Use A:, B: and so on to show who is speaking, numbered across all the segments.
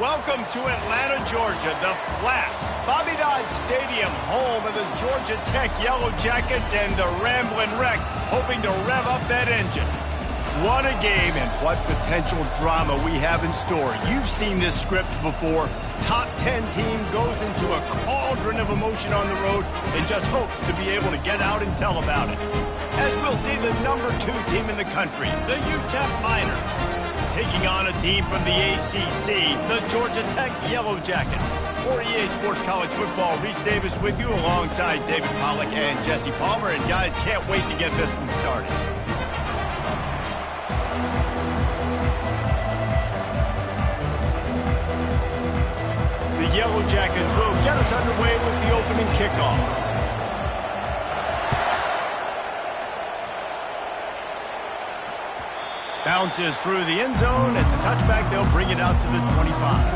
A: Welcome to Atlanta, Georgia, the Flaps, Bobby Dodd Stadium, home of the Georgia Tech Yellow Jackets and the Ramblin' Wreck, hoping to rev up that engine. What a game and what potential drama we have in store. You've seen this script before. Top 10 team goes into a cauldron of emotion on the road and just hopes to be able to get out and tell about it. As we'll see the number 2 team in the country, the UTEP Miners, taking on a team from the ACC, the Georgia Tech Yellow Jackets. For EA Sports College Football, Reese Davis with you alongside David Pollack and Jesse Palmer. And guys, can't wait to get this one started. The Yellow Jackets will get us underway with the opening kickoff. Bounces through the end zone. It's a touchback. They'll bring it out to the 25.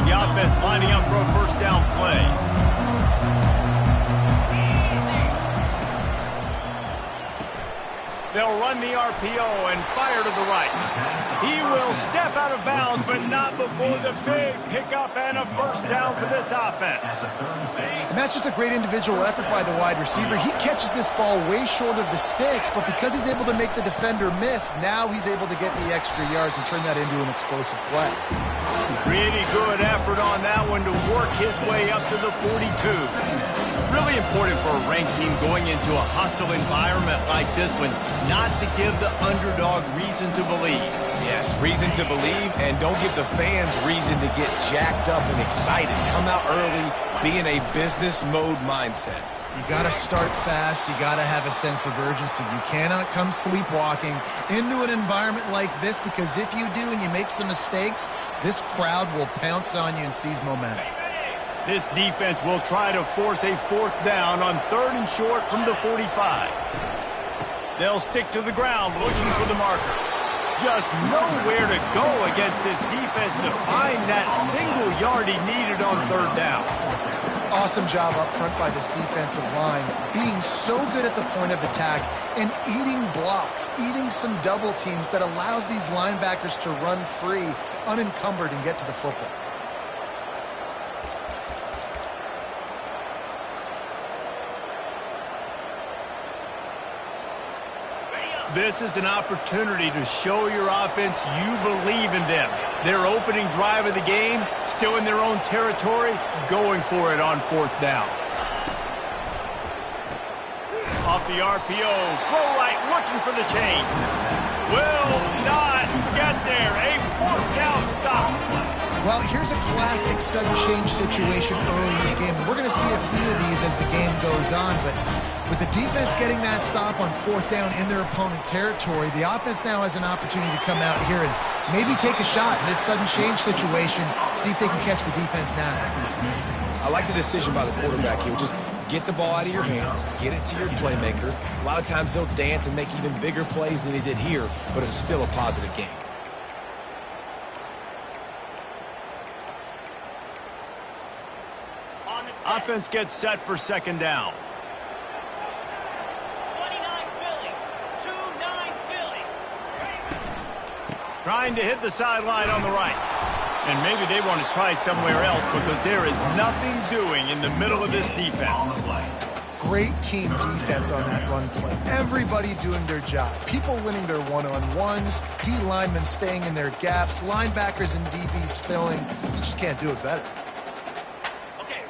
A: The offense lining up for a first down play. They'll run the RPO and fire to the right. He will step out of bounds, but not before the big pickup and a first down for this offense.
B: And that's just a great individual effort by the wide receiver. He catches this ball way short of the sticks, but because he's able to make the defender miss, now he's able to get the extra yards and turn that into an explosive play.
A: Pretty good effort on that one to work his way up to the 42. Really important for a ranked team going into a hostile environment like this one, not to give the underdog reason to believe.
C: Yes, reason to believe, and don't give the fans reason to get jacked up and excited. Come out early, be in a business mode mindset.
B: You got to start fast. You got to have a sense of urgency. You cannot come sleepwalking into an environment like this, because if you do and you make some mistakes, this crowd will pounce on you and seize momentum.
A: This defense will try to force a fourth down on 3rd and short from the 45. They'll stick to the ground looking for the marker. Just nowhere to go against this defense to find that single yard he needed on 3rd down.
B: Awesome job up front by this defensive line, being so good at the point of attack and eating blocks, eating some double teams that allows these linebackers to run free, unencumbered, and get to the football.
A: This is an opportunity to show your offense you believe in them. Their opening drive of the game, still in their own territory, going for it on 4th down. Off the RPO, throw right, looking for the chains. Will not get there. A 4th down stop.
B: Well, here's a classic sudden change situation early in the game. We're going to see a few of these as the game goes on, but with the defense getting that stop on 4th down in their opponent territory, the offense now has an opportunity to come out here and maybe take a shot in this sudden change situation, see if they can catch the defense now.
C: I like the decision by the quarterback here. Just get the ball out of your hands, get it to your playmaker. A lot of times they'll dance and make even bigger plays than he did here, but it was still a positive game.
A: Offense gets set for 2nd down. Trying to hit the sideline on the right. And maybe they want to try somewhere else because there is nothing doing in the middle of this defense.
B: Great team defense on that run play. Everybody doing their job. People winning their one-on-ones, D linemen staying in their gaps, linebackers and DBs filling. You just can't do it better.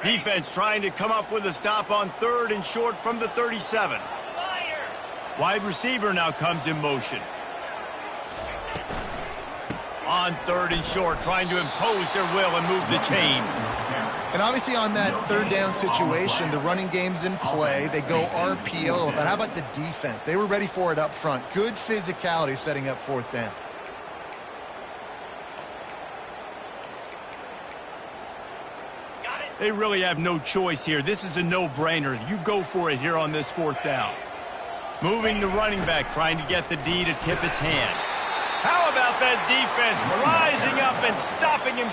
A: Defense trying to come up with a stop on 3rd and short from the 37. Wide receiver now comes in motion. On 3rd and short, trying to impose their will and move the chains.
B: And obviously on that 3rd down situation, the running game's in play. They go RPO, but how about the defense? They were ready for it up front. Good physicality setting up 4th down.
A: They really have no choice here. This is a no-brainer. You go for it here on this 4th down. Moving the running back, trying to get the D to tip its hand. How about that defense rising up and stopping him?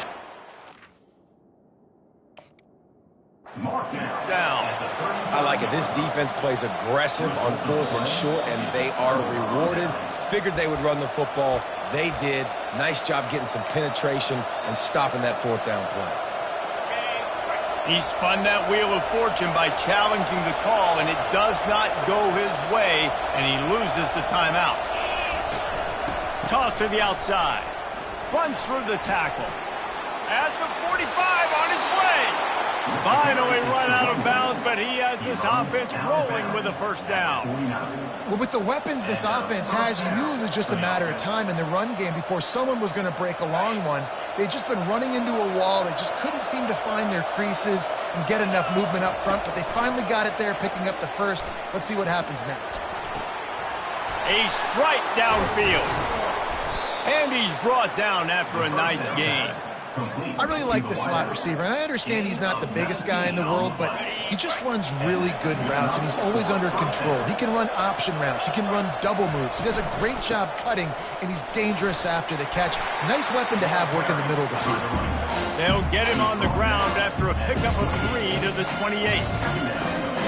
A: Down.
C: I like it. This defense plays aggressive on 4th and short, and they are rewarded. Figured they would run the football. They did. Nice job getting some penetration and stopping that 4th down play.
A: He spun that wheel of fortune by challenging the call, and it does not go his way, and he loses the timeout. Toss to the outside. Runs through the tackle. At the 45, on his way. Finally run out of bounds, but he has this offense rolling with a first down.
B: Well, with the weapons this offense has, you knew it was just a matter of time in the run game before someone was going to break a long one. They'd just been running into a wall. They just couldn't seem to find their creases and get enough movement up front, but they finally got it there, picking up the first. Let's see what happens next.
A: A strike downfield. And he's brought down after a nice gain.
B: I really like the slot receiver, and I understand he's not the biggest guy in the world, but he just runs really good routes, and he's always under control. He can run option routes. He can run double moves. He does a great job cutting, and he's dangerous after the catch. Nice weapon to have work in the middle of the field.
A: They'll get him on the ground after a pickup of 3 to the 28.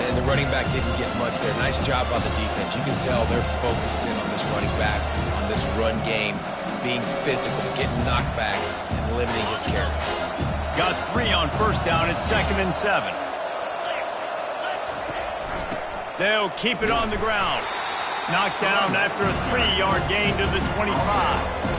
C: And the running back didn't get much there. Nice job by the defense. You can tell they're focused in on this running back, on this run game, being physical, getting knockbacks, and limiting his carries.
A: Got 3 on first down at 2nd and 7. They'll keep it on the ground. Knocked down after a 3-yard gain to the 25.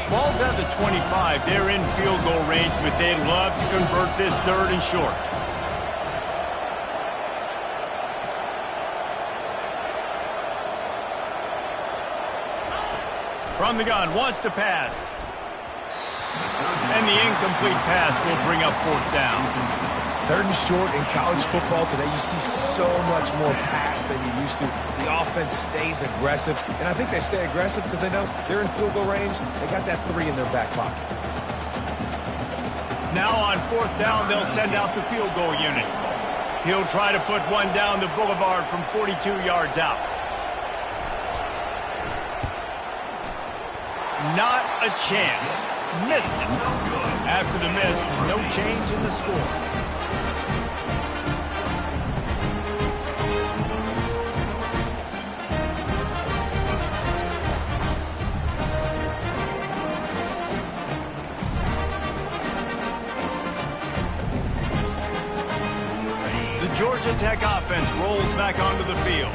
A: Ball's at the 25. They're in field goal range, but they'd love to convert this 3rd and short. From the gun, wants to pass. And the incomplete pass will bring up 4th down.
C: 3rd and short in college football today, you see so much more pass than you used to. The offense stays aggressive, and I think they stay aggressive because they know they're in field goal range. They got that 3 in their back pocket.
A: Now on 4th down, they'll send out the field goal unit. He'll try to put one down the boulevard from 42 yards out. Not a chance. Missed it. After the miss, no change in the score. Georgia Tech offense rolls back onto the field.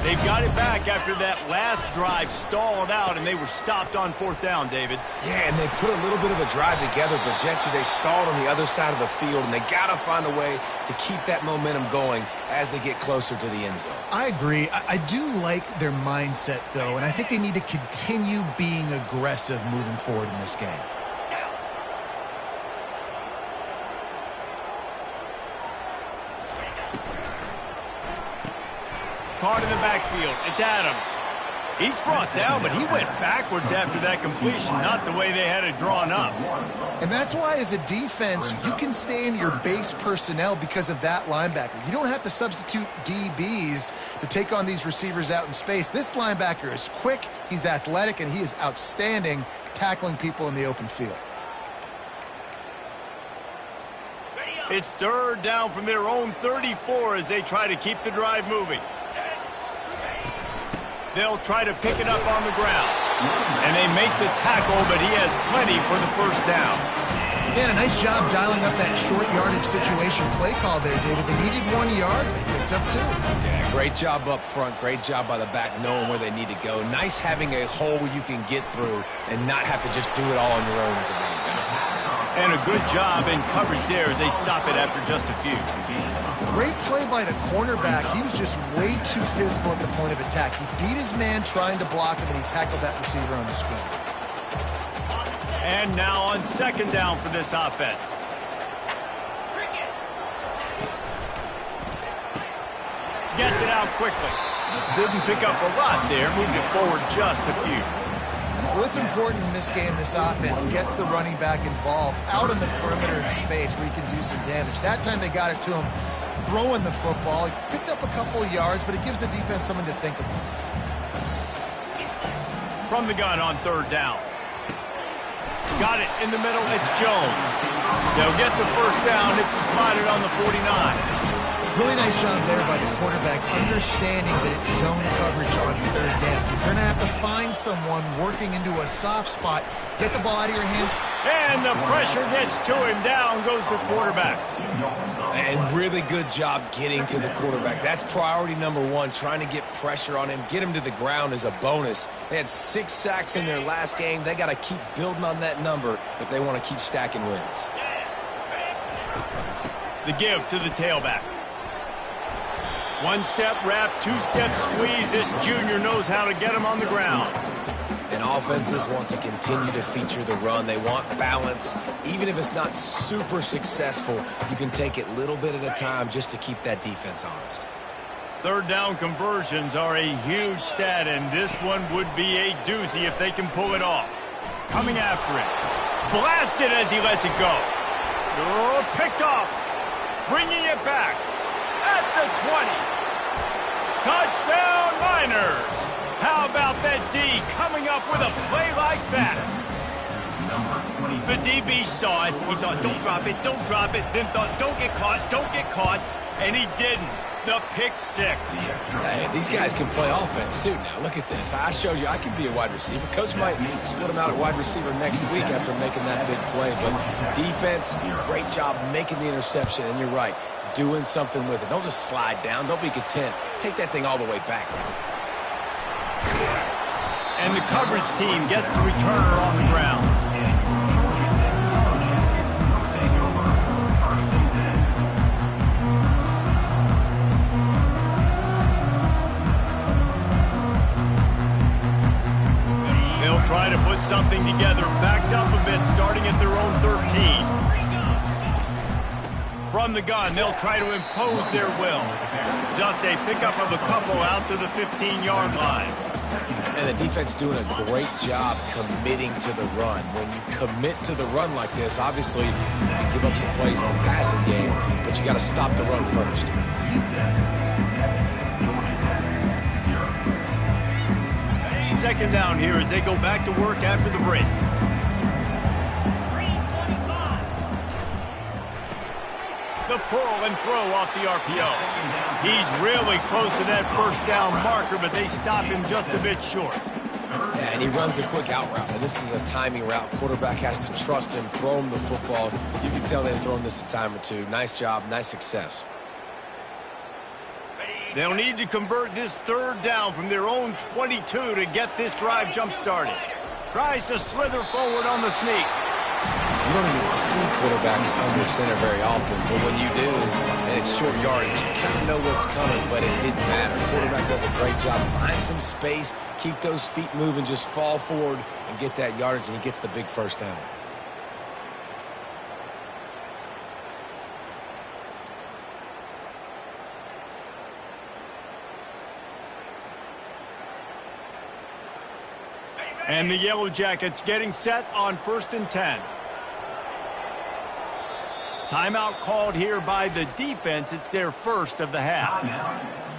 A: They've got it back after that last drive stalled out, and they were stopped on 4th down, David.
C: Yeah, and they put a little bit of a drive together, but, Jesse, they stalled on the other side of the field, and they got to find a way to keep that momentum going as they get closer to the end zone.
B: I agree. I do like their mindset, though, and I think they need to continue being aggressive moving forward in this game.
A: Caught in the backfield. It's Adams. He's brought down, but he went backwards after that completion, not the way they had it drawn up.
B: And that's why, as a defense, you can stay in your base personnel because of that linebacker. You don't have to substitute DBs to take on these receivers out in space. This linebacker is quick, he's athletic, and he is outstanding tackling people in the open field.
A: It's 3rd down from their own 34 as they try to keep the drive moving. They'll try to pick it up on the ground. And they make the tackle, but he has plenty for the first down.
B: Yeah, a nice job dialing up that short yardage situation play call there, David. They needed 1 yard, they picked up 2.
C: Yeah, great job up front. Great job by the back knowing where they need to go. Nice having a hole you can get through and not have to just do it all on your own as a running back.
A: And a good job in coverage there as they stop it after just a few.
B: Great play by the cornerback. He was just way too physical at the point of attack. He beat his man trying to block him, and he tackled that receiver on the screen.
A: And now on 2nd down for this offense. Gets it out quickly. Didn't pick up a lot there, moved it forward just a few.
B: Well, it's important in this game, this offense gets the running back involved out in the perimeter in space where he can do some damage. That time they got it to him throwing the football. He picked up a couple of yards, but it gives the defense something to think about.
A: From the gun on third down. Got it in the middle. It's Jones. They'll get the first down. It's spotted on the 49.
B: Really nice job there by the quarterback, understanding that it's zone coverage on third down. You're going to have to find someone working into a soft spot. Get the ball out of your hands.
A: And the pressure gets to him. Down goes the quarterback.
C: And really good job getting to the quarterback. That's priority number one, trying to get pressure on him. Get him to the ground is a bonus. They had 6 sacks in their last game. They got to keep building on that number if they want to keep stacking wins.
A: The give to the tailback. 1-step wrap, 2-step squeeze. This junior knows how to get him on the ground.
C: And offenses want to continue to feature the run. They want balance. Even if it's not super successful, you can take it little bit at a time just to keep that defense honest.
A: Third down conversions are a huge stat, and this one would be a doozy if they can pull it off. Coming after it. Blasted as he lets it go. Oh, picked off. Bringing it back. At the 20. Touchdown, Miners. How about that D coming up with a play like that? The DB saw it. He thought, don't drop it, don't drop it. Then thought, don't get caught. And he didn't. The pick six.
C: Hey, these guys can play offense, too. Now, look at this. I showed you I can be a wide receiver. Coach might split him out at wide receiver next week after making that big play. But defense, great job making the interception. And you're right. Doing something with it. Don't just slide down. Don't be content. Take that thing all the way back.
A: And the coverage team gets the returner on the ground. They'll try to put something together, backed up a bit, starting at their own 13. From the gun, they'll try to impose their will. Just a pickup of a couple out to the 15-yard line.
C: And the defense doing a great job committing to the run. When you commit to the run like this, obviously you can give up some plays in the passing game, but you got to stop the run first.
A: Second down here as they go back to work after the break. The pull and throw off the RPO. He's really close to that first down marker, but they stop him just a bit short.
C: Yeah, and he runs a quick out route, and this is a timing route. Quarterback has to trust him, throw him the football. You can tell they've thrown this a time or two. Nice job, nice success.
A: They'll need to convert this third down from their own 22 to get this drive jump-started. Tries to slither forward on the sneak.
C: You don't even see quarterbacks under center very often, but when you do, and it's short yardage, you kind of know what's coming, but it didn't matter. Quarterback does a great job. Find some space, keep those feet moving, just fall forward and get that yardage, and he gets the big first down.
A: And the Yellow Jackets getting set on 1st and 10. Timeout called here by the defense. It's their first of the half.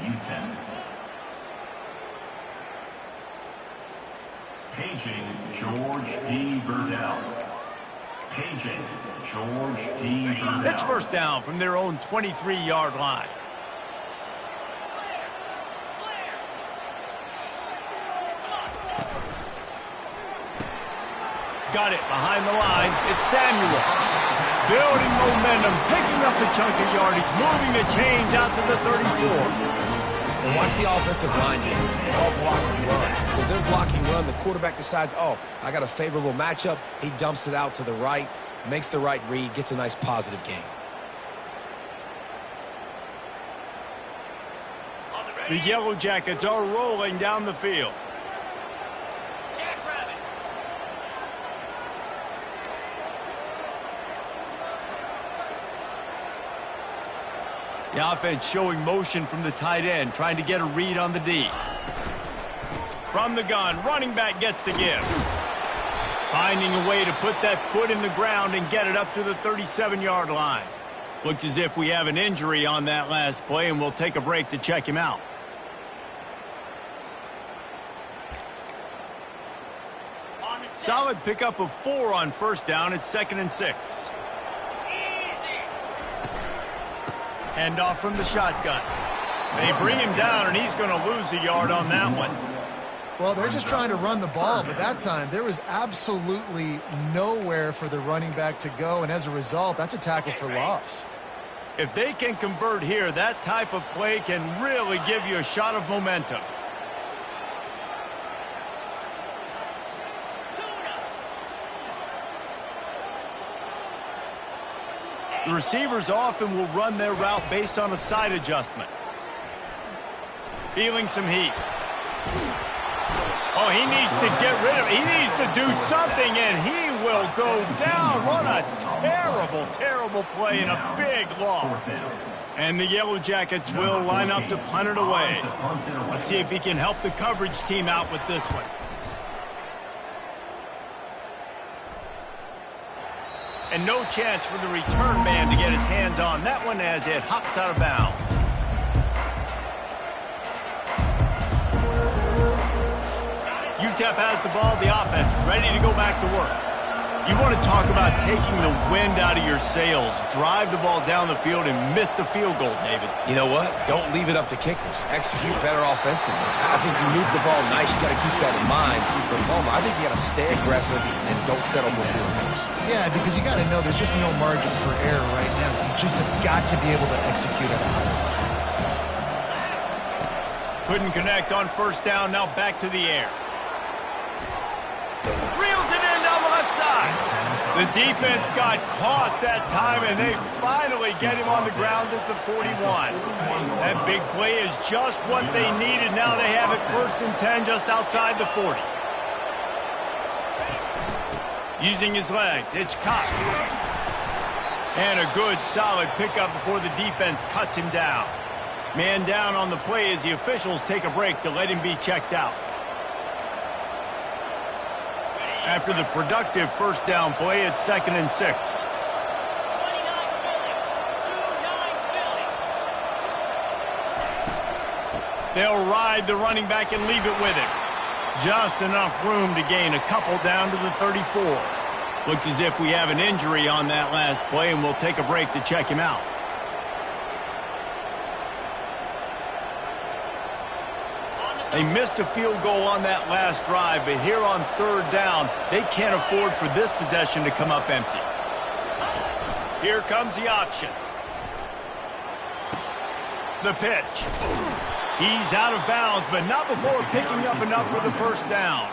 D: UTEP. Paging George P. Burdell. Paging George P. Burdell.
A: It's first down from their own 23-yard line. Got it behind the line. It's Samuel. Building momentum, picking up a chunk of yardage, moving the chains out to the 34.
C: And watch the offensive line here. They all block and run. As they're blocking run, the quarterback decides, oh, I got a favorable matchup. He dumps it out to the right, makes the right read, gets a nice positive gain.
A: The Yellow Jackets are rolling down the field. The offense showing motion from the tight end, trying to get a read on the D. From the gun, running back gets the give. Finding a way to put that foot in the ground and get it up to the 37-yard line. Looks as if we have an injury on that last play, and we'll take a break to check him out. Solid pickup of 4 on first down. It's 2nd and 6. Handoff from the shotgun. They bring him down, and he's going to lose a yard on that one.
B: Well, they're just trying to run the ball, but that time there was absolutely nowhere for the running back to go, and as a result, that's a tackle for loss.
A: If they can convert here, that type of play can really give you a shot of momentum. The receivers often will run their route based on a side adjustment. Feeling some heat. Oh, he needs to get rid of it. He needs to do something, and he will go down. What a terrible, terrible play and a big loss. And the Yellow Jackets will line up to punt it away. Let's see if he can help the coverage team out with this one. And no chance for the return man to get his hands on that one as it hops out of bounds. UTEP has the ball, the offense ready to go back to work. You want to talk about taking the wind out of your sails. Drive the ball down the field and miss the field goal, David.
C: You know what? Don't leave it up to kickers. Execute better offensively. I think you move the ball nice. You got to keep that in mind. But Palmer, I think you got to stay aggressive and don't settle for field goals.
B: Yeah, because you got to know there's just no margin for error right now. You just have got to be able to execute at a high level.
A: Couldn't connect on first down. Now back to the air. Reels it in down the left side. The defense got caught that time, and they finally get him on the ground at the 41. That big play is just what they needed. Now they have it 1st and 10 just outside the 40. Using his legs, it's Cox. And a good, solid pickup before the defense cuts him down. Man down on the play as the officials take a break to let him be checked out. After the productive first down play, it's 2nd and 6. They'll ride the running back and leave it with him. Just enough room to gain a couple down to the 34. Looks as if we have an injury on that last play, and we'll take a break to check him out. They missed a field goal on that last drive, but here on 3rd down, they can't afford for this possession to come up empty. Here comes the option. The pitch. He's out of bounds, but not before picking up enough for the first down.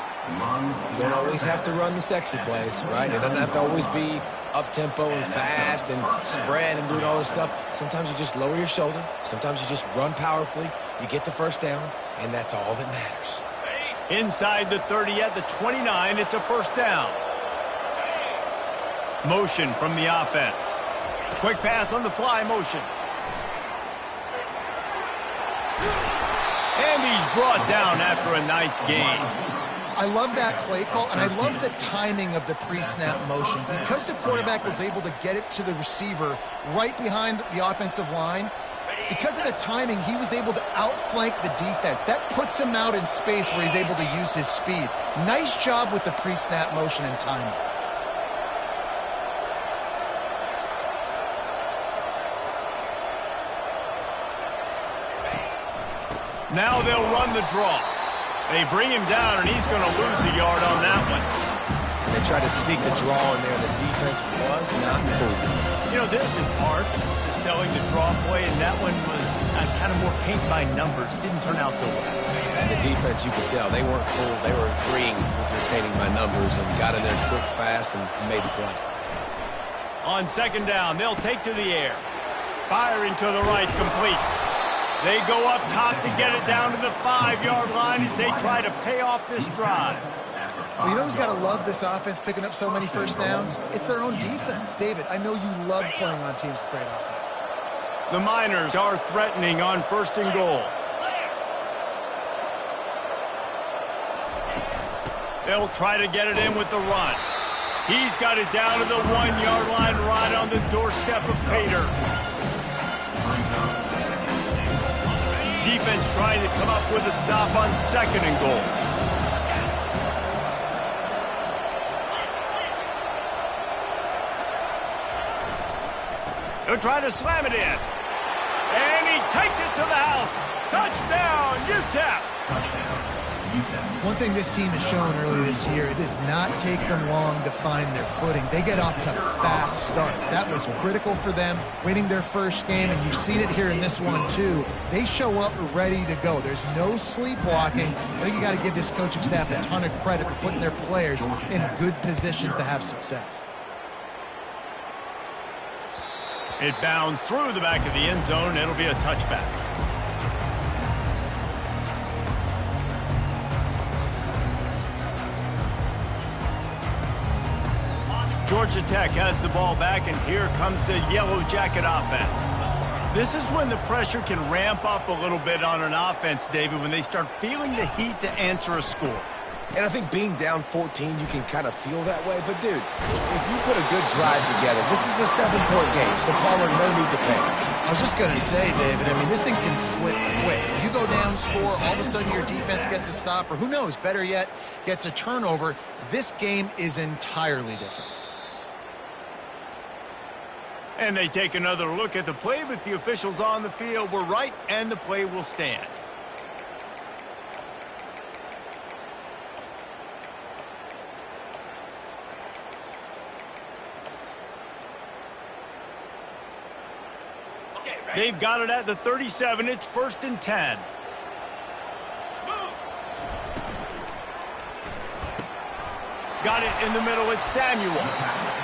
C: You don't always have to run the sexy plays, right? It doesn't have to always be up-tempo and fast and spread and doing all this stuff. Sometimes you just lower your shoulder. Sometimes you just run powerfully. You get the first down, and that's all that matters.
A: Inside the 30 at the 29, it's a first down. Motion from the offense. Quick pass on the fly motion. And he's brought down after a nice gain.
B: I love that play call, and I love the timing of the pre-snap motion. Because the quarterback was able to get it to the receiver right behind the offensive line, because of the timing, he was able to outflank the defense. That puts him out in space where he's able to use his speed. Nice job with the pre-snap motion and timing.
A: Now they'll run the draw. They bring him down, and he's going to lose a yard on that one.
C: They tried to sneak the draw in there. The defense was not fooled.
A: You know, there's an art to selling the draw play, and that one was kind of more paint by numbers. Didn't turn out so well.
C: And the defense, you could tell, they weren't fooled. They were agreeing with your painting by numbers and got in there quick, fast, and made the play.
A: On 2nd down, they'll take to the air. Firing to the right, complete. They go up top to get it down to the 5-yard line as they try to pay off this drive.
B: Well, you know who's got to love this offense picking up so many first downs? It's their own defense. David, I know you love playing on teams with great offenses.
A: The Miners are threatening on 1st and goal. They'll try to get it in with the run. He's got it down to the 1-yard line right on the doorstep of Pater. Defense trying to come up with a stop on 2nd and goal. They'll try to slam it in. And he takes it to the house. Touchdown, UTEP!
B: One thing this team has shown early this year, it does not take them long to find their footing. They get off to fast starts. That was critical for them, winning their first game, and you've seen it here in this one too. They show up ready to go. There's no sleepwalking. I think you got to give this coaching staff a ton of credit for putting their players in good positions to have success.
A: It bounds through the back of the end zone. It'll be a touchback. Georgia Tech has the ball back, and here comes the Yellow Jacket offense. This is when the pressure can ramp up a little bit on an offense, David, when they start feeling the heat to answer a score.
C: And I think being down 14, you can kind of feel that way. But, dude, if you put a good drive together, this is a 7-point game, so Palmer, no need to panic.
B: I was just going to say, David, I mean, this thing can flip quick. You go down, score, all of a sudden your defense gets a stop, or who knows, better yet, gets a turnover. This game is entirely different.
A: And they take another look at the play with the officials on the field. We're right, and the play will stand. They've got it at the 37. It's 1st and 10. Got it in the middle. It's Samuel.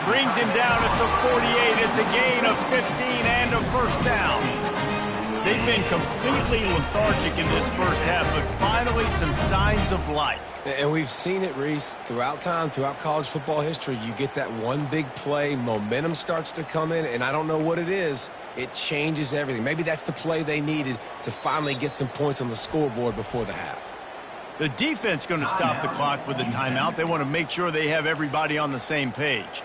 A: Brings him down at the 48. It's a gain of 15 and a first down. They've been completely lethargic in this first half, but finally some signs of life.
C: And we've seen it, Reese, throughout time, throughout college football history. You get that one big play, momentum starts to come in, and I don't know what it is. It changes everything. Maybe that's the play they needed to finally get some points on the scoreboard before the half.
A: The defense going to stop the clock with a timeout. They want to make sure they have everybody on the same page.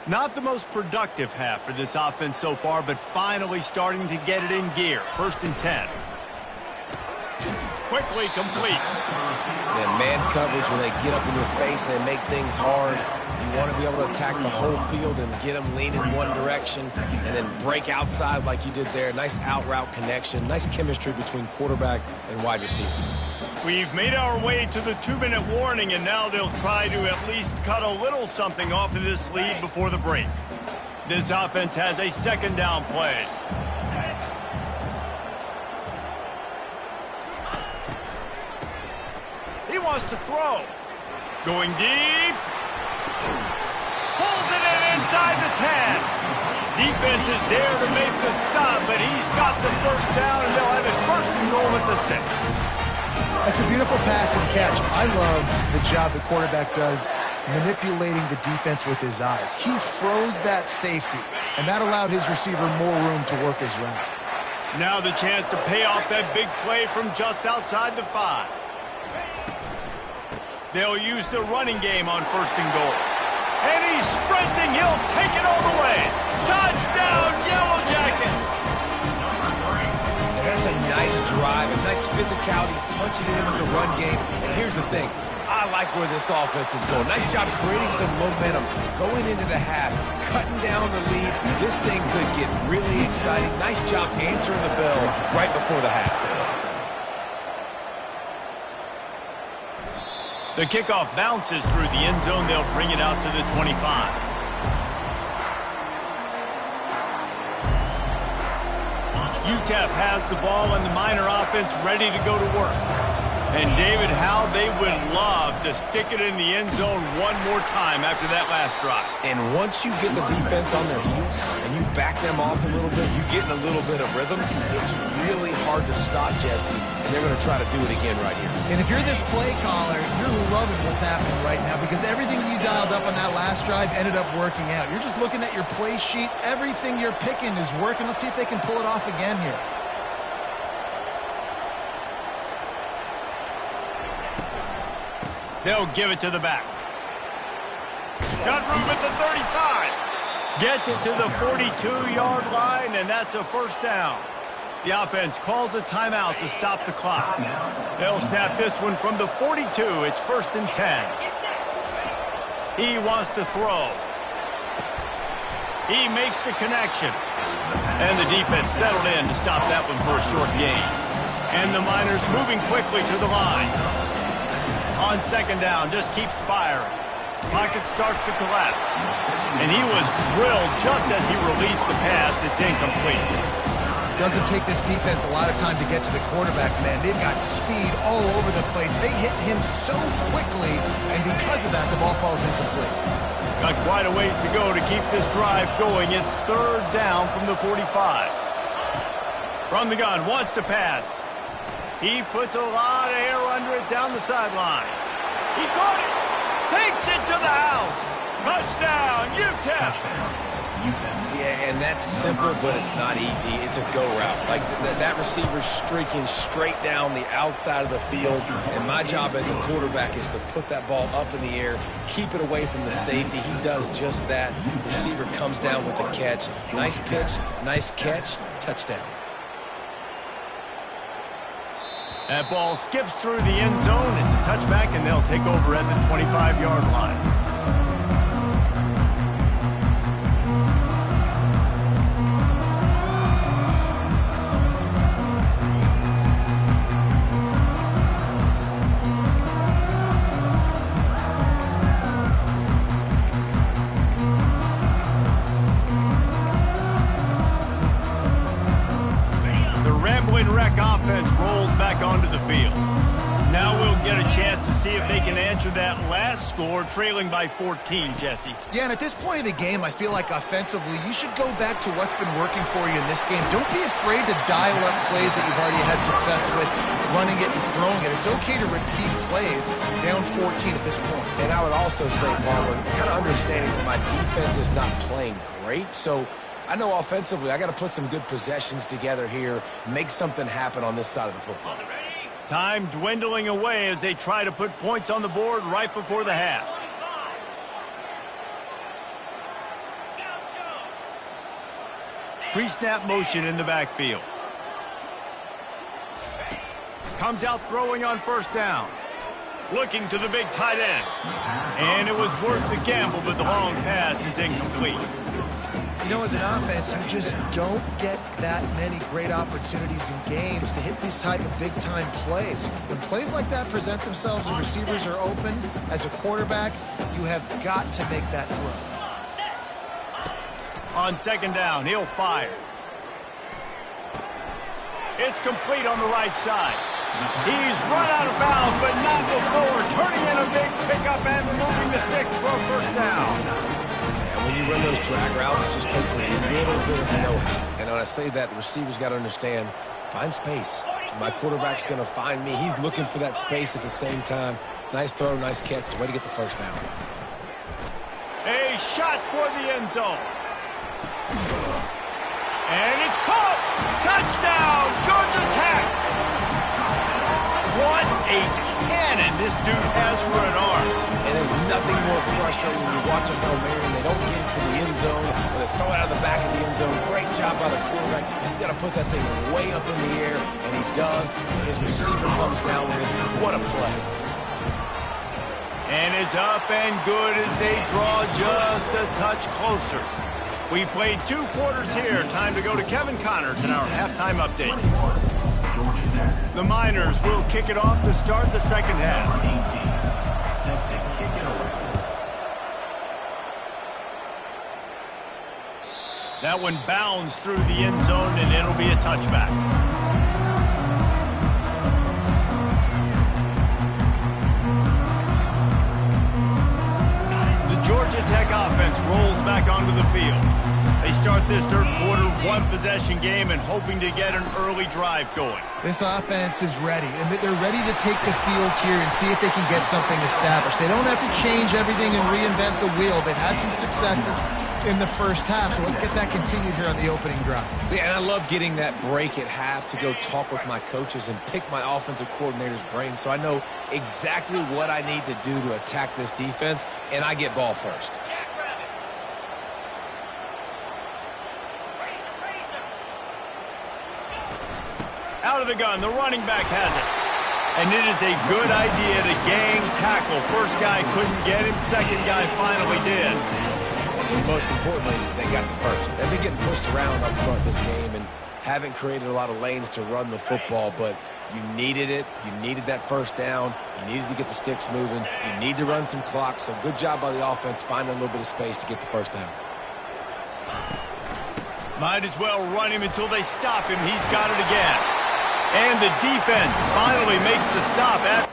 A: Not the most productive half for this offense so far, but finally starting to get it in gear. 1st and 10. Quickly complete.
C: And man coverage, when they get up in your face, they make things hard. You want to be able to attack the whole field and get them leaning one direction and then break outside like you did there. Nice out route connection. Nice chemistry between quarterback and wide receiver.
A: We've made our way to the 2-minute warning, and now they'll try to at least cut a little something off of this lead before the break. This offense has a 2nd down play. He wants to throw. Going deep. Pulls it in inside the 10. Defense is there to make the stop, but he's got the first down, and they'll have it 1st and goal at the 6.
B: That's a beautiful pass and catch. I love the job the quarterback does manipulating the defense with his eyes. He froze that safety, and that allowed his receiver more room to work his route.
A: Now the chance to pay off that big play from just outside the 5. They'll use the running game on 1st and goal. And he's sprinting. He'll take it all the way. Touchdown, Yellow Jackets!
C: That's a nice drive, a nice physicality, punching it in with the run game. And here's the thing. I like where this offense is going. Nice job creating some momentum, going into the half, cutting down the lead. This thing could get really exciting. Nice job answering the bell right before the half.
A: The kickoff bounces through the end zone. They'll bring it out to the 25. UTEP has the ball and the Miner offense ready to go to work. And David, how they would love to stick it in the end zone one more time after that last drive.
C: And once you get the defense on their heels and you back them off a little bit, you get in a little bit of rhythm, it's really hard to stop, Jesse, and they're going to try to do it again right here.
B: And if you're this play caller, you're loving what's happening right now because everything you dialed up on that last drive ended up working out. You're just looking at your play sheet. Everything you're picking is working. Let's see if they can pull it off again here.
A: They'll give it to the back. Got room at the 35. Gets it to the 42-yard line, and that's a first down. The offense calls a timeout to stop the clock. They'll snap this one from the 42. It's 1st and 10. He wants to throw. He makes the connection. And the defense settled in to stop that one for a short gain. And the Miners moving quickly to the line. On 2nd down, just keeps firing. Pocket starts to collapse. And he was drilled just as he released the pass. It's incomplete.
B: Doesn't take this defense a lot of time to get to the quarterback, man. They've got speed all over the place. They hit him so quickly, and because of that, the ball falls incomplete.
A: Got quite a ways to go to keep this drive going. It's 3rd down from the 45. From the gun, wants to pass. He puts a lot of air under it down the sideline. He caught it. Takes it to the house. Touchdown, UTEP.
C: Yeah, and that's simple, but it's not easy. It's a go route. Like that receiver's streaking straight down the outside of the field, and my job as a quarterback is to put that ball up in the air, keep it away from the safety. He does just that. The receiver comes down with the catch. Nice pitch, nice catch, touchdown.
A: That ball skips through the end zone. It's a touchback, and they'll take over at the 25-yard line. Offense rolls back onto the field. Now we'll get a chance to see if they can answer that last score, trailing by 14, Jesse.
B: Yeah, and at this point of the game, I feel like offensively, you should go back to what's been working for you in this game. Don't be afraid to dial up plays that you've already had success with, running it and throwing it. It's okay to repeat plays down 14 at this point.
C: And I would also say, Palmer, kind of understanding that my defense is not playing great, so I know offensively I got to put some good possessions together here, make something happen on this side of the football.
A: Time dwindling away as they try to put points on the board right before the half. Pre-snap motion in the backfield. Comes out throwing on 1st down. Looking to the big tight end. And it was worth the gamble, but the long pass is incomplete.
B: You know, as an offense, you just don't get that many great opportunities in games to hit these type of big-time plays. When plays like that present themselves and receivers are open, as a quarterback, you have got to make that throw.
A: On 2nd down, he'll fire. It's complete on the right side. He's run out of bounds, but not before turning in a big pickup and moving the sticks for a 1st down.
C: When you run those drag routes, it just takes a little bit of know-how. And when I say that, the receiver's got to understand, find space. My quarterback's going to find me. He's looking for that space at the same time. Nice throw, nice catch. Way to get the 1st down.
A: A shot toward the end zone. And it's caught. Touchdown, Georgia Tech. What a cannon this dude has for an arm.
C: And there's nothing more frustrating when you watch a Hail Mary and they don't get it to the end zone, or they throw it out of the back of the end zone. Great job by the quarterback. You've got to put that thing way up in the air, and he does, and his receiver comes down with it. What a play.
A: And it's up and good as they draw just a touch closer. We played 2 quarters here. Time to go to Kevin Connors in our halftime update. The Miners will kick it off to start the 2nd half. That one bounds through the end zone, and it'll be a touchback. The Georgia Tech offense rolls back onto the field. They They start this third quarter, one-possession game and hoping to get an early drive going.
B: This offense is ready, and they're ready to take the field here and see if they can get something established. They don't have to change everything and reinvent the wheel. They've had some successes in the first half, so let's get that continued here on the opening drive.
C: Yeah, and I love getting that break at half to go talk with my coaches and pick my offensive coordinator's brain so I know exactly what I need to do to attack this defense, and I get ball first.
A: Out of the gun, the running back has it. And it is a good idea to gang tackle. First guy couldn't get him, second guy finally did.
C: And most importantly, they got the first. They've been getting pushed around up front this game and haven't created a lot of lanes to run the football, but you needed it. You needed that first down. You needed to get the sticks moving. You need to run some clock, so good job by the offense finding a little bit of space to get the first down.
A: Might as well run him until they stop him. He's got it again. And the defense finally makes the stop at...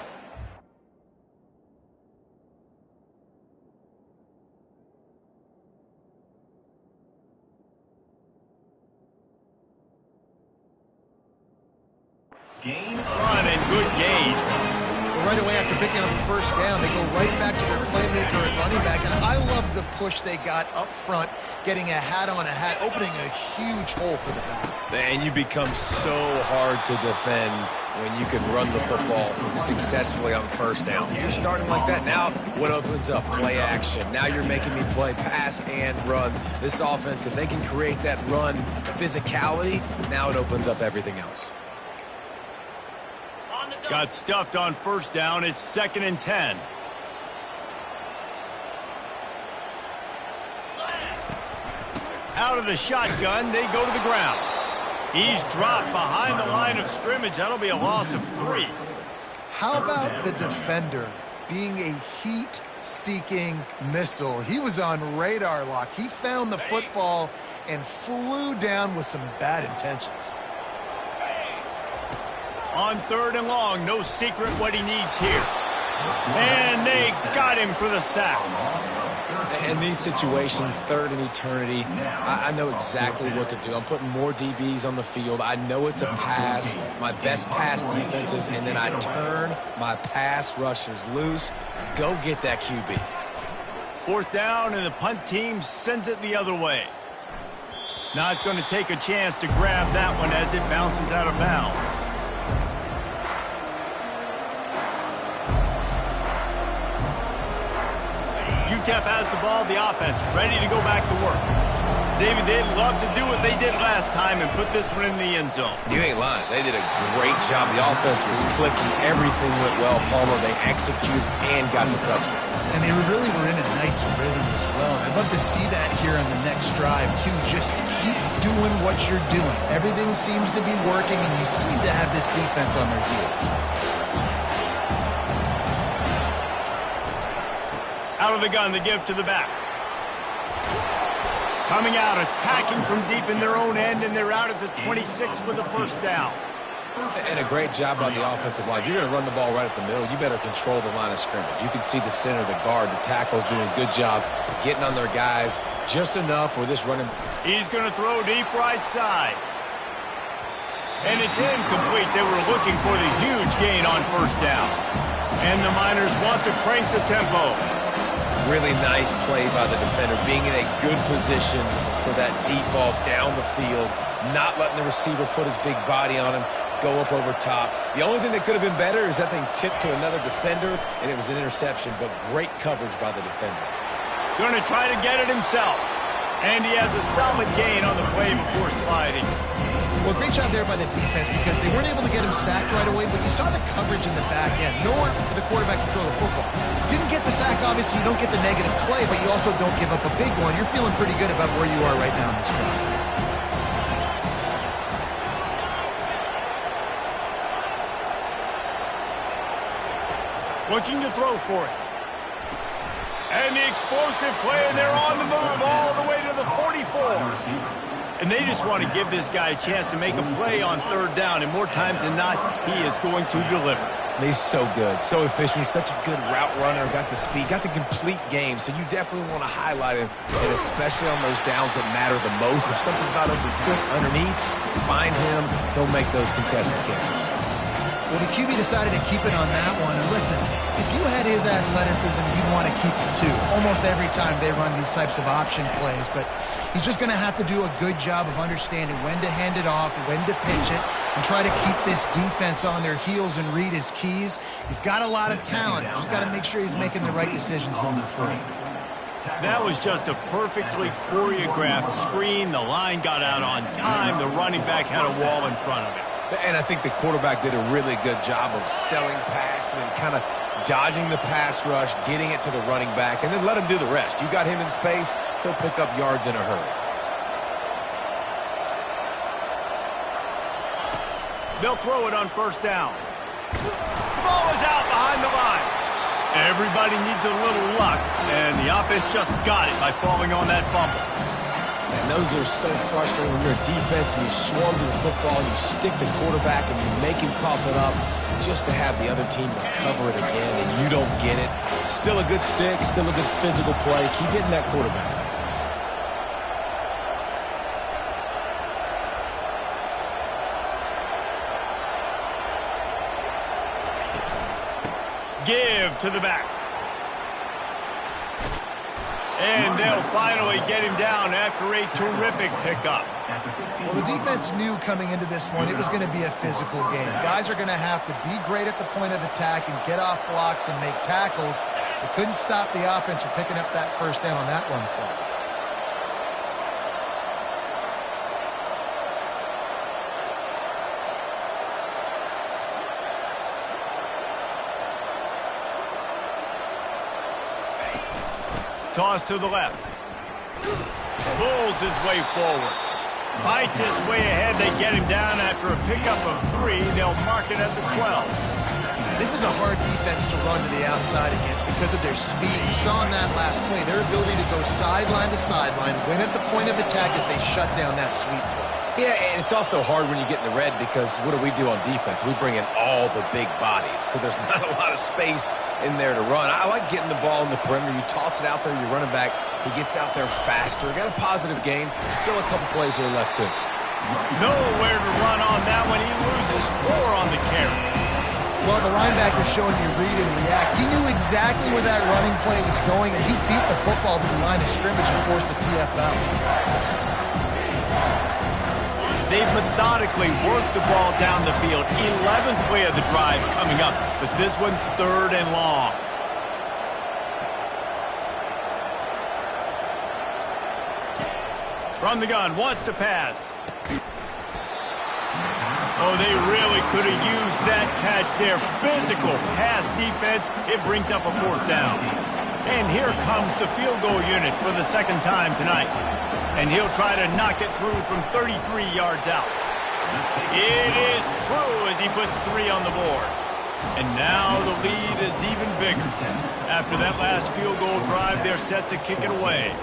D: Gain
A: Run and good gain.
B: Well, right away after picking up the first down, they go right back to their playmaker at running back, and I love the push they got up front, getting a hat on a hat, opening a huge hole for the back.
C: And you become so hard to defend when you can run the football successfully on first down. You're starting like that. Now what opens up? Play action. Now you're making me play pass and run. This offense, if they can create that run physicality, now it opens up everything else.
A: Got stuffed on first down. It's 2nd and 10. Out of the shotgun, they go to the ground. He's dropped behind the line of scrimmage. That'll be a loss of 3.
B: How about the defender being a heat-seeking missile? He was on radar lock. He found the football and flew down with some bad intentions.
A: On 3rd and long, no secret what he needs here. And they got him for the sack.
C: In these situations, 3rd and eternity, I know exactly what to do. I'm putting more DBs on the field. I know it's a pass, my best pass defenses, and then I turn my pass rushers loose. Go get that QB.
A: 4th down, and the punt team sends it the other way. Not going to take a chance to grab that one as it bounces out of bounds. UTEP has the ball, the offense ready to go back to work. David, they'd love to do what they did last time and put this one in the end zone.
C: You ain't lying. They did a great job. The offense was clicking. Everything went well, Palmer. They executed and got the touchdown.
B: And they really were in a nice rhythm as well. I'd love to see that here on the next drive, too. Just keep doing what you're doing. Everything seems to be working, and you seem to have this defense on their heels.
A: Out of the gun, the give to the back. Coming out, attacking from deep in their own end, and they're out at the 26 with the first down.
C: And a great job by the offensive line. If you're going to run the ball right at the middle, you better control the line of scrimmage. You can see the center, the guard, the tackle's doing a good job getting on their guys just enough where this running...
A: He's going to throw deep right side. And it's incomplete. They were looking for the huge gain on first down. And the Miners want to crank the tempo.
C: Really nice play by the defender, being in a good position for that deep ball down the field, not letting the receiver put his big body on him, go up over top. The only thing that could have been better is that thing tipped to another defender, and it was an interception, but great coverage by the defender.
A: Going to try to get it himself. And he has a solid gain on the play before sliding.
B: Well, great job there by the defense because they weren't able to get him sacked right away, but you saw the coverage in the back end. Nowhere for the quarterback to throw the football. Didn't get the sack, obviously. You don't get the negative play, but you also don't give up a big one. You're feeling pretty good about where you are right now in this drive.
A: Looking to throw for it. And the explosive play, and they're on the move all the way to the 44. And they just want to give this guy a chance to make a play on 3rd down, and more times than not, he is going to deliver.
C: He's so good, so efficient. He's such a good route runner, got the speed, got the complete game. So you definitely want to highlight him, and especially on those downs that matter the most. If something's not open quick underneath, find him. He'll make those contested catches.
B: Well, the QB decided to keep it on that one. And listen, if you had his athleticism, you'd want to keep it too. Almost every time they run these types of option plays. But he's just going to have to do a good job of understanding when to hand it off, when to pitch it, and try to keep this defense on their heels and read his keys. He's got a lot of talent. Just got to make sure he's making the right decisions moving forward.
A: That was just a perfectly choreographed screen. The line got out on time. The running back had a wall in front of him.
C: And I think the quarterback did a really good job of selling pass and then kind of dodging the pass rush, getting it to the running back, and then let him do the rest. You got him in space, he'll pick up yards in a hurry.
A: They'll throw it on first down. The ball is out behind the line. Everybody needs a little luck, and the offense just got it by falling on that fumble.
C: And those are so frustrating when you're a defense and you swarm to the football, you stick the quarterback and you make him cough it up just to have the other team recover it again and you don't get it. Still a good stick, still a good physical play. Keep hitting that quarterback.
A: Give to the back. And they'll finally get him down after a terrific pickup.
B: Well, the defense knew coming into this one it was going to be a physical game. Guys are going to have to be great at the point of attack and get off blocks and make tackles. They couldn't stop the offense from picking up that first down on that run play.
A: Toss to the left. Pulls his way forward. Fights his way ahead. They get him down after a pickup of 3. They'll mark it at the 12.
B: This is a hard defense to run to the outside against because of their speed. You saw in that last play their ability to go sideline to sideline, win at the point of attack as they shut down that sweep play.
C: Yeah, and it's also hard when you get in the red because what do on defense? We bring in all the big bodies, so there's not a lot of space in there to run. I like getting the ball in the perimeter. You toss it out there, you're running back. He gets out there faster. Got a positive game. Still a couple plays here left, too.
A: Nowhere to run on that one. He loses 4 on the carry.
B: Well, the linebacker showing you read and react. He knew exactly where that running play was going, and he beat the football to the line of scrimmage and forced the TFL.
A: They've methodically worked the ball down the field. 11th play of the drive coming up, but this one 3rd and long. From the gun, wants to pass. Oh, they really could have used that catch there. Physical pass defense. It brings up a 4th down. And here comes the field goal unit for the 2nd time tonight. And he'll try to knock it through from 33 yards out. It is true as he puts 3 on the board. And now the lead is even bigger. After that last field goal drive, they're set to kick it away.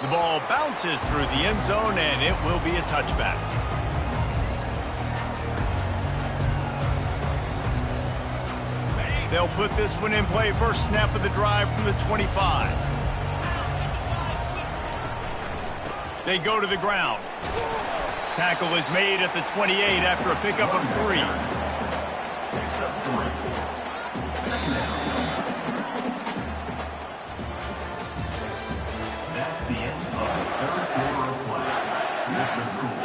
A: The ball bounces through the end zone, and it will be a touchback. They'll put this one in play. First snap of the drive from the 25. They go to the ground. Tackle is made at the 28 after a pickup of 3.
D: That's the end of the 3rd quarter of play. With the score,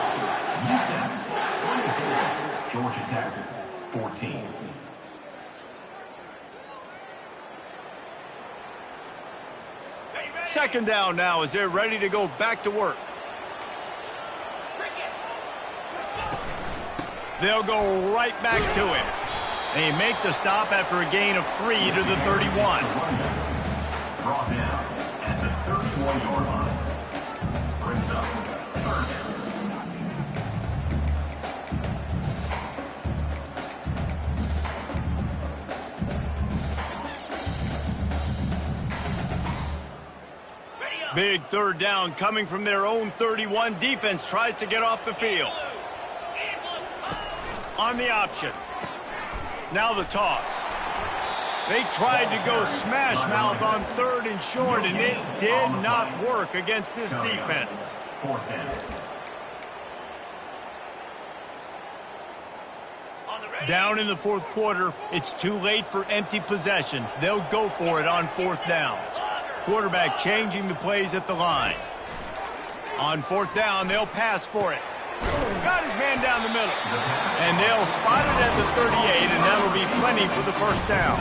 D: UTEP 24, Georgia Tech 14.
A: Second down now as they're ready to go back to work. They'll go right back to him. They make the stop after a gain of 3 to the 31.
D: Brought down at the 31-yard line. Brings up 3rd down.
A: Big third down coming from their own 31. Defense tries to get off the field. On the option. Now the toss. They tried to go smash mouth on 3rd and short, and it did not work against this defense. Down in the 4th quarter, it's too late for empty possessions. They'll go for it on 4th down. Quarterback changing the plays at the line. On 4th down, they'll pass for it. Got his man down the middle. And they'll spot it at the 38, and that'll be plenty for the 1st down.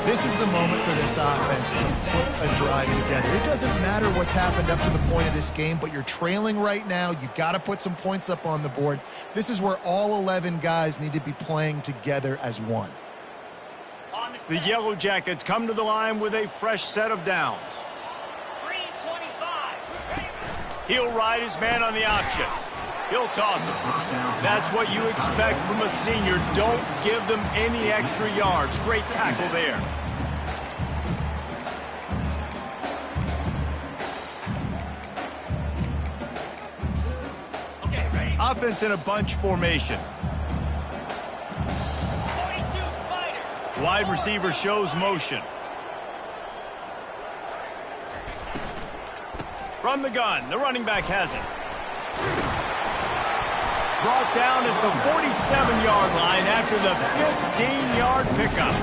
B: This is the moment for this offense to put a drive together. It doesn't matter what's happened up to the point of this game, but you're trailing right now. You got to put some points up on the board. This is where all 11 guys need to be playing together as one.
A: The Yellow Jackets come to the line with a fresh set of downs. He'll ride his man on the option. He'll toss him. That's what you expect from a senior. Don't give them any extra yards. Great tackle there. Offense in a bunch formation. Wide receiver shows motion. From the gun, the running back has it. Brought down at the 47-yard line after the 15-yard pickup.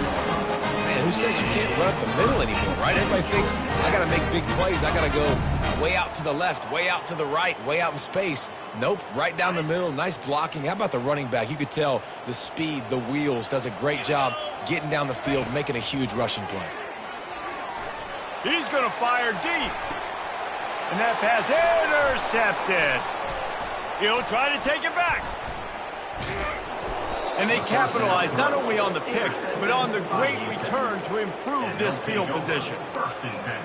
C: Man, who says you can't run up the middle anymore, right? Everybody thinks, I got to make big plays. I got to go way out to the left, way out to the right, way out in space. Nope, right down the middle, nice blocking. How about the running back? You could tell the speed, the wheels, does a great job getting down the field, making a huge rushing play.
A: He's going to fire deep. And that pass intercepted. He'll try to take it back. And they capitalize not only on the pick, but on the great return to improve this field position.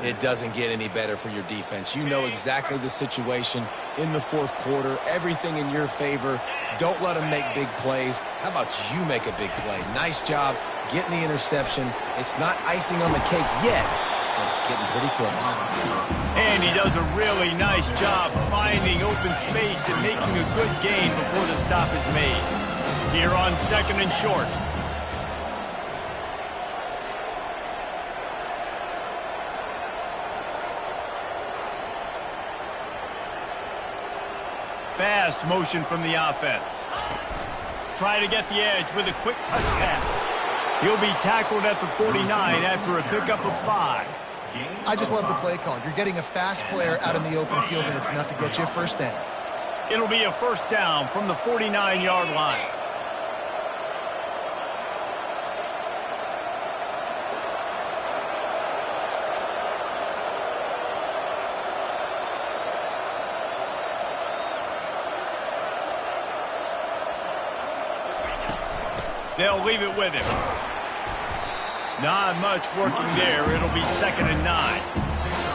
C: It doesn't get any better for your defense. You know exactly the situation in the 4th quarter. Everything in your favor. Don't let them make big plays. How about you make a big play? Nice job getting the interception. It's not icing on the cake yet, but it's getting pretty close.
A: And he does a really nice job finding open space and making a good gain before the stop is made. Here on 2nd and short. Fast motion from the offense. Try to get the edge with a quick touch pass. He'll be tackled at the 49 after a pickup of 5.
B: I just love the play call. You're getting a fast player out in the open field, and it's enough to get you a 1st down.
A: It'll be a 1st down from the 49-yard line. They'll leave it with him. Not much working there. It'll be 2nd and 9.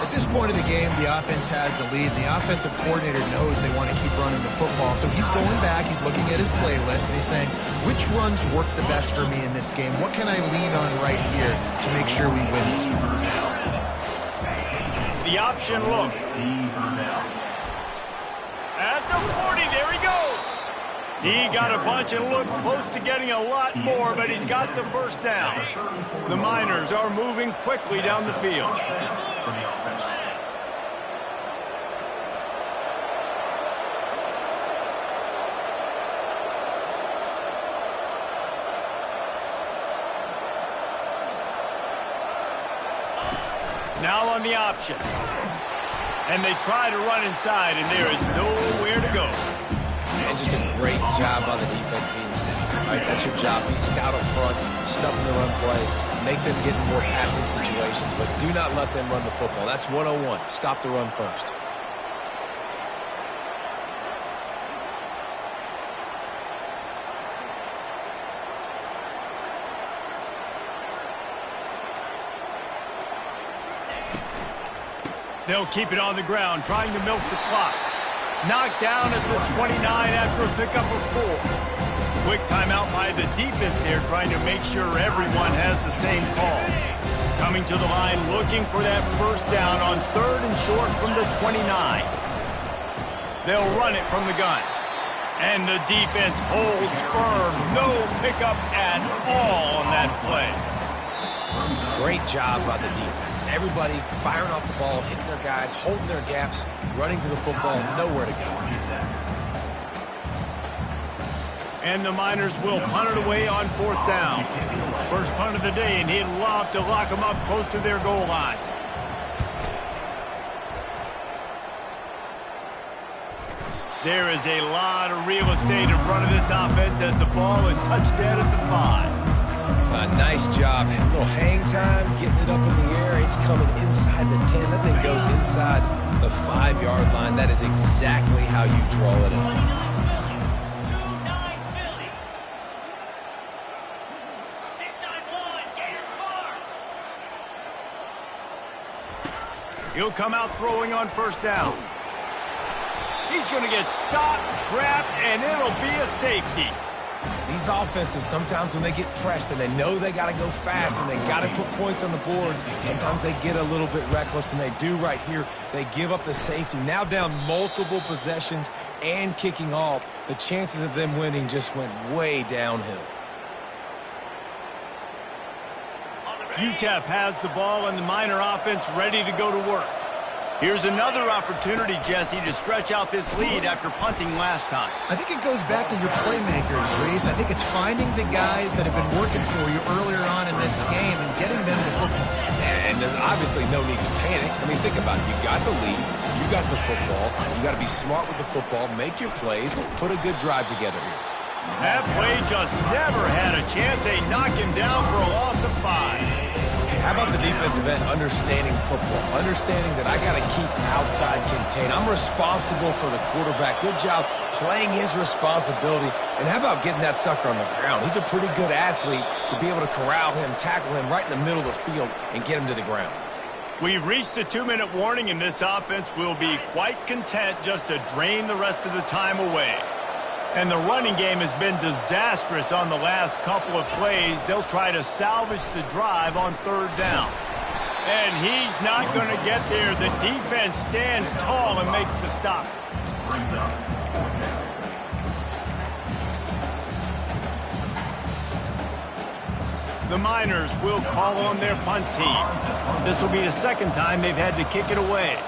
B: At this point of the game, the offense has the lead, and the offensive coordinator knows they want to keep running the football. So he's going back, he's looking at his playlist, and he's saying, which runs work the best for me in this game? What can I lean on right here to make sure we win this one?
A: The option look. At the 40, there he goes. He got a bunch and looked close to getting a lot more, but he's got the 1st down. The Miners are moving quickly down the field. Now on the option. And they try to run inside, and there is nowhere to go.
C: And just a great job on the defense being stout. All right, that's your job. Be stout up front, stuff in the run play, make them get in more passing situations, but do not let them run the football. That's 101. Stop the run first.
A: They'll keep it on the ground, trying to milk the clock. Knocked down at the 29 after a pickup of 4. Quick timeout by the defense here, trying to make sure everyone has the same call. Coming to the line, looking for that first down on 3rd and short from the 29. They'll run it from the gun. And the defense holds firm. No pickup at all on that play.
C: Great job by the defense. Everybody firing off the ball, hitting their guys, holding their gaps, running to the football, nowhere to go.
A: And the Miners will punt it away on 4th down. First punt of the day, and he'd love to lock them up close to their goal line. There is a lot of real estate in front of this offense as the ball is touched dead at the 5.
C: Nice job. A little hang time, getting it up in the air. It's coming inside the 10. That thing goes inside the 5-yard line. That is exactly how you draw it up.
A: He'll come out throwing on 1st down. He's going to get stopped, trapped, and it'll be a safety.
C: These offenses, sometimes when they get pressed and they know they got to go fast and they got to put points on the boards, sometimes they get a little bit reckless, and they do right here. They give up the safety. Now down multiple possessions and kicking off. The chances of them winning just went way downhill.
A: UTEP has the ball and the Miner offense ready to go to work. Here's another opportunity, Jesse, to stretch out this lead after punting last time.
B: I think it goes back to your playmakers, Reese. I think it's finding the guys that have been working for you earlier on in this game and getting them the football.
C: And there's obviously no need to panic. I mean, think about it. You got the lead. You got the football. You got to be smart with the football. Make your plays. Put a good drive together here.
A: That play just never had a chance. They knock him down for a loss of 5.
C: How about the defensive end understanding football, understanding that I got to keep outside contained. I'm responsible for the quarterback. Good job playing his responsibility. And how about getting that sucker on the ground? He's a pretty good athlete to be able to corral him, tackle him right in the middle of the field, and get him to the ground.
A: We've reached the 2-minute warning, and this offense will be quite content just to drain the rest of the time away. And the running game has been disastrous on the last couple of plays. They'll try to salvage the drive on 3rd down. And he's not going to get there. The defense stands tall and makes the stop. The Miners will call on their punt team. This will be the 2nd time they've had to kick it away.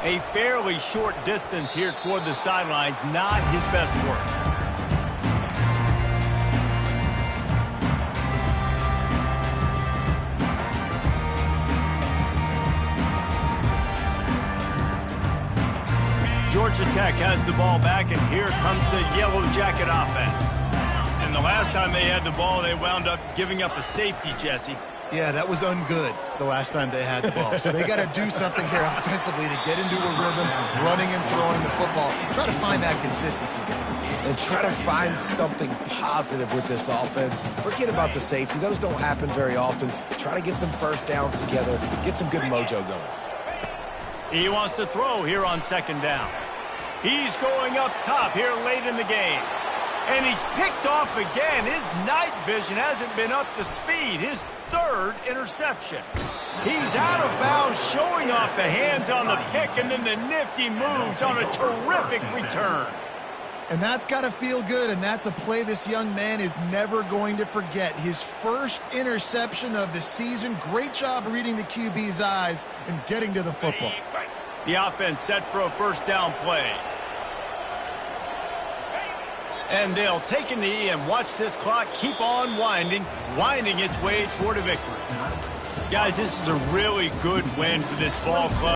A: A fairly short distance here toward the sidelines, not his best work. Georgia Tech has the ball back, and here comes the Yellow Jacket offense. And the last time they had the ball, they wound up giving up a safety, Jesse.
B: Yeah, that was ungood the last time they had the ball. So they got to do something here offensively to get into a rhythm, running and throwing the football. Try to find that consistency.
C: And try to find something positive with this offense. Forget about the safety. Those don't happen very often. Try to get some first downs together, get some good mojo going.
A: He wants to throw here on 2nd down. He's going up top here late in the game. And he's picked off again. His night vision hasn't been up to speed. His 3rd interception. He's out of bounds, showing off the hands on the pick, and then the nifty moves on a terrific return.
B: And that's got to feel good, and that's a play this young man is never going to forget. His first interception of the season. Great job reading the QB's eyes and getting to the football.
A: The offense set for a 1st down play. And they'll take a knee and watch this clock keep on winding its way toward a victory. Guys, this is a really good win for this ball club.